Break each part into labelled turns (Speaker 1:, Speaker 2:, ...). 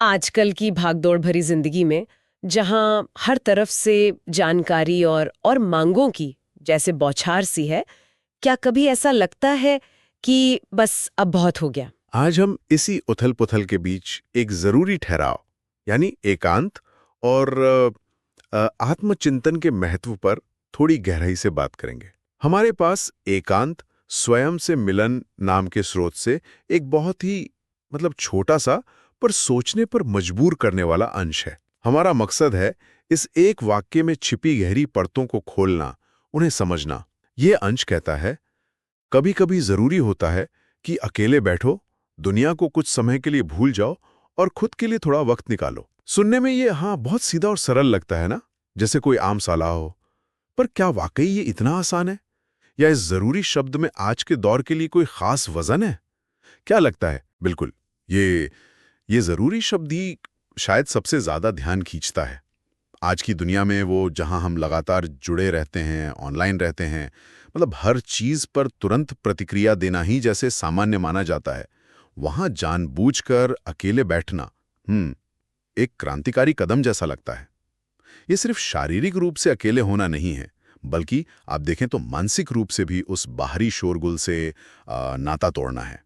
Speaker 1: आजकल की भागदौड़ भरी जिंदगी में जहां हर तरफ से जानकारी और मांगों की जैसे बौछार सी है, क्या कभी ऐसा लगता है कि बस अब बहुत हो गया?
Speaker 2: आज हम इसी उथल-पुथल के बीच एक जरूरी ठहराव यानी एकांत और आत्मचिंतन के महत्व पर थोड़ी गहराई से बात करेंगे। हमारे पास एकांत स्वयं से मिलन नाम के स्रोत से एक बहुत ही छोटा सा पर सोचने पर मजबूर करने वाला अंश है। हमारा मकसद है इस एक वाक्य में छिपी गहरी परतों को खोलना, उन्हें समझना। ये अंश कहता है, कभी कभी जरूरी होता है कि अकेले बैठो, दुनिया को कुछ समय के लिए भूल जाओ और खुद के लिए थोड़ा वक्त निकालो। सुनने में ये बहुत सीधा और सरल लगता है ना, जैसे कोई आम सलाह हो। पर क्या वाकई ये इतना आसान है, या इस जरूरी शब्द में आज के दौर के लिए कोई खास वजन है? क्या लगता है? बिल्कुल, ये जरूरी शब्द ही शायद सबसे ज्यादा ध्यान खींचता है। आज की दुनिया में, वो जहां हम लगातार जुड़े रहते हैं, ऑनलाइन रहते हैं, हर चीज पर तुरंत प्रतिक्रिया देना ही जैसे सामान्य माना जाता है, वहां जानबूझकर अकेले बैठना एक क्रांतिकारी कदम जैसा लगता है। ये सिर्फ शारीरिक रूप से अकेले होना नहीं है, बल्कि आप देखें तो मानसिक रूप से भी उस बाहरी शोरगुल से नाता तोड़ना है।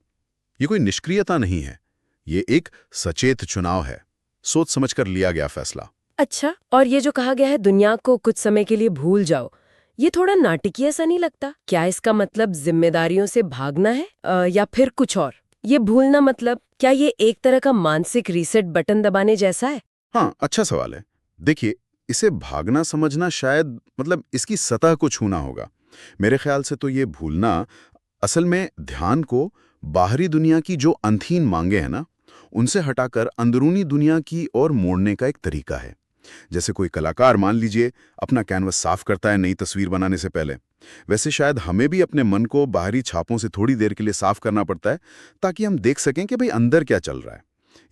Speaker 2: ये कोई निष्क्रियता नहीं है, ये एक सचेत चुनाव है, सोच समझकर लिया गया फैसला।
Speaker 1: अच्छा, और ये जो कहा गया है दुनिया को कुछ समय के लिए भूल जाओ, ये थोड़ा नाटकीय सा नहीं लगता? क्या इसका मतलब जिम्मेदारियों से भागना है या फिर कुछ और? ये भूलना मतलब क्या ये एक तरह का मानसिक रीसेट बटन दबाने जैसा है?
Speaker 2: हाँ, अच्छा सवाल है। देखिए, इसे भागना समझना शायद इसकी सतह को छूना होगा। मेरे ख्याल से तो ये भूलना असल में ध्यान को बाहरी दुनिया की जो अनथीन मांगे हैं ना, उनसे हटाकर अंदरूनी दुनिया की ओर मोड़ने का एक तरीका है। जैसे कोई कलाकार, मान लीजिए, अपना कैनवस साफ करता है नई तस्वीर बनाने से पहले, वैसे शायद हमें भी अपने मन को बाहरी छापों से थोड़ी देर के लिए साफ करना पड़ता है, ताकि हम देख सकें कि भाई अंदर क्या चल रहा है।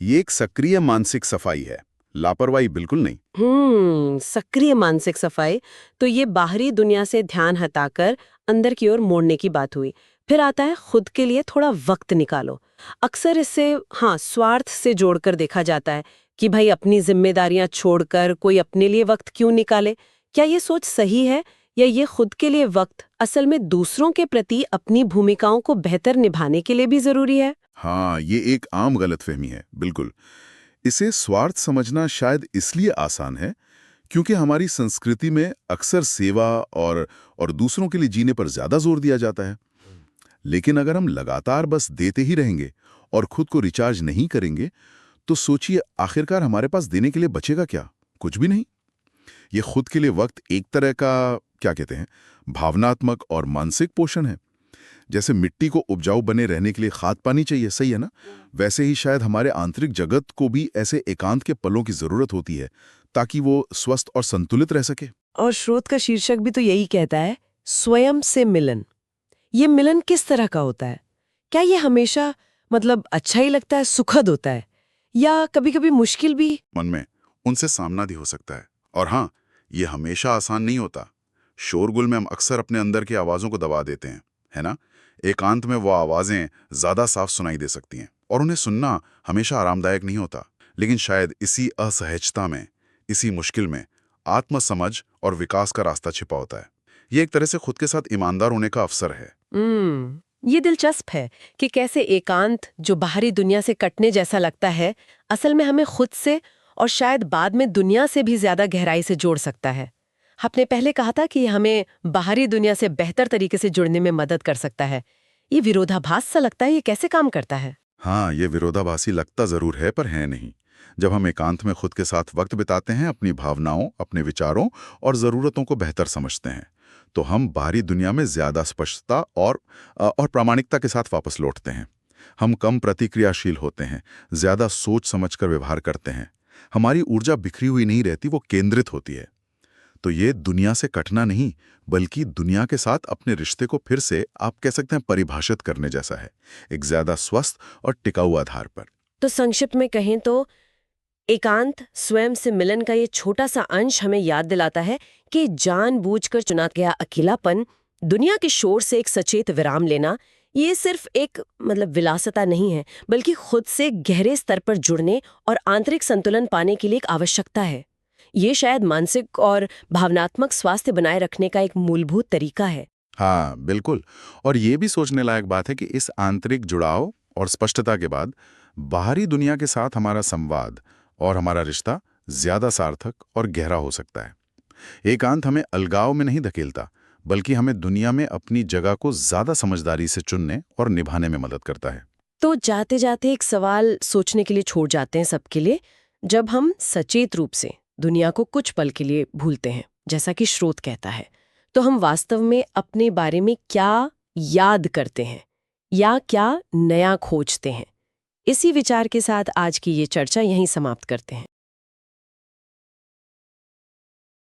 Speaker 2: ये एक सक्रिय मानसिक सफाई है, लापरवाही बिल्कुल नहीं।
Speaker 1: सक्रिय मानसिक सफाई। तो ये बाहरी दुनिया से ध्यान हटाकर अंदर की ओर मोड़ने की बात हुई। फिर आता है खुद के लिए थोड़ा वक्त निकालो। अक्सर इससे स्वार्थ से जोड़कर देखा जाता है कि भाई अपनी जिम्मेदारियां छोड़कर कोई अपने लिए वक्त क्यों निकाले? क्या ये सोच सही है, या ये खुद के लिए वक्त असल में दूसरों के प्रति अपनी भूमिकाओं को बेहतर निभाने के लिए भी जरूरी है?
Speaker 2: हाँ, ये एक आम गलतफहमी है, बिल्कुल। इसे स्वार्थ समझना शायद इसलिए आसान है क्योंकि हमारी संस्कृति में अक्सर सेवा और दूसरों के लिए जीने पर ज्यादा जोर दिया जाता है। लेकिन अगर हम लगातार बस देते ही रहेंगे और खुद को रिचार्ज नहीं करेंगे, तो सोचिए आखिरकार हमारे पास देने के लिए बचेगा क्या? कुछ भी नहीं। ये खुद के लिए वक्त एक तरह का, क्या कहते हैं, भावनात्मक और मानसिक पोषण है। जैसे मिट्टी को उपजाऊ बने रहने के लिए खाद पानी चाहिए, सही है ना? वैसे ही शायद हमारे आंतरिक जगत को भी ऐसे एकांत के पलों की जरूरत होती है, ताकि वो स्वस्थ और संतुलित रह सके।
Speaker 1: और स्रोत का शीर्षक भी तो यही कहता है, स्वयं से मिलन। ये मिलन किस तरह का होता है? क्या ये हमेशा अच्छा ही लगता है, सुखद होता है, या कभी-कभी मुश्किल भी?
Speaker 2: मन में उनसे सामना भी हो सकता है। और हाँ, ये हमेशा आसान नहीं होता। शोरगुल में हम अक्सर अपने अंदर की आवाज़ों को दबा देते हैं, है ना? एकांत में वो आवाज़ें ज़्यादा साफ सुनाई दे सकती हैं, और उन्हें सुनना हमेशा आरामदायक नहीं होता। लेकिन शायद इसी असहजता में, इसी मुश्किल में, आत्मसमझ और विकास का रास्ता छिपा होता है। ये एक तरह से खुद के साथ ईमानदार होने का अवसर है।
Speaker 1: ये दिलचस्प है कि कैसे एकांत, जो बाहरी दुनिया से कटने जैसा लगता है, असल में हमें खुद से और शायद बाद में दुनिया से भी ज्यादा गहराई से जोड़ सकता है। आपने पहले कहा था कि हमें बाहरी दुनिया से बेहतर तरीके से जुड़ने में मदद कर सकता है। ये विरोधाभास सा लगता है, ये कैसे काम करता है?
Speaker 2: हाँ, ये विरोधाभासी लगता जरूर है, पर है नहीं। जब हम एकांत में खुद के साथ वक्त बिताते हैं, अपनी भावनाओं, अपने विचारों और ज़रूरतों को बेहतर समझते हैं, तो हम बाहरी दुनिया में ज़्यादा स्पष्टता और प्रामाणिकता के साथ वापस लौटते हैं। हम कम प्रतिक्रियाशील होते हैं, ज़्यादा सोच समझकर व्यवहार करते हैं। हमारी ऊर्जा बिखरी हुई नहीं रहती, वो केंद्रित होती है। तो ये दुनिया से कटना नहीं, बल्कि दुनिया के साथ अपने रिश्ते को फिर से, आप कह सकते हैं, परिभाषित करने जैसा है, एक ज्यादा स्वस्थ और टिकाऊ आधार पर।
Speaker 1: तो संक्षिप्त में कहें तो एकांत, स्वयं से मिलन का ये छोटा सा अंश हमें याद दिलाता है कि जानबूझकर चुना गया अकेलापन दुनिया के शोर से एक सचेत विराम लेना, ये सिर्फ एक विलासिता नहीं है, बल्कि खुद से गहरे स्तर पर जुड़ने और आंतरिक संतुलन पाने के लिए एक आवश्यकता है। ये शायद मानसिक और भावनात्मक स्वास्थ्य बनाए रखने का एक मूलभूत तरीका है।
Speaker 3: हाँ, बिल्कुल। और ये भी सोचने लायक बात है कि इस आंतरिक जुड़ाव और स्पष्टता के बाद बाहरी दुनिया के साथ हमारा संवाद और हमारा रिश्ता ज्यादा सार्थक और गहरा हो सकता है। एकांत हमें अलगाव में नहीं धकेलता, बल्कि हमें दुनिया में अपनी जगह को ज्यादा समझदारी से चुनने और निभाने में मदद करता है।
Speaker 1: तो जाते जाते एक सवाल सोचने के लिए छोड़ जाते हैं सबके लिए। जब हम सचेत रूप से दुनिया को कुछ पल के लिए भूलते हैं, जैसा कि स्रोत कहता है, तो हम वास्तव में अपने बारे में क्या याद करते हैं या क्या नया खोजते हैं? इसी विचार के साथ आज की ये चर्चा यहीं समाप्त करते हैं।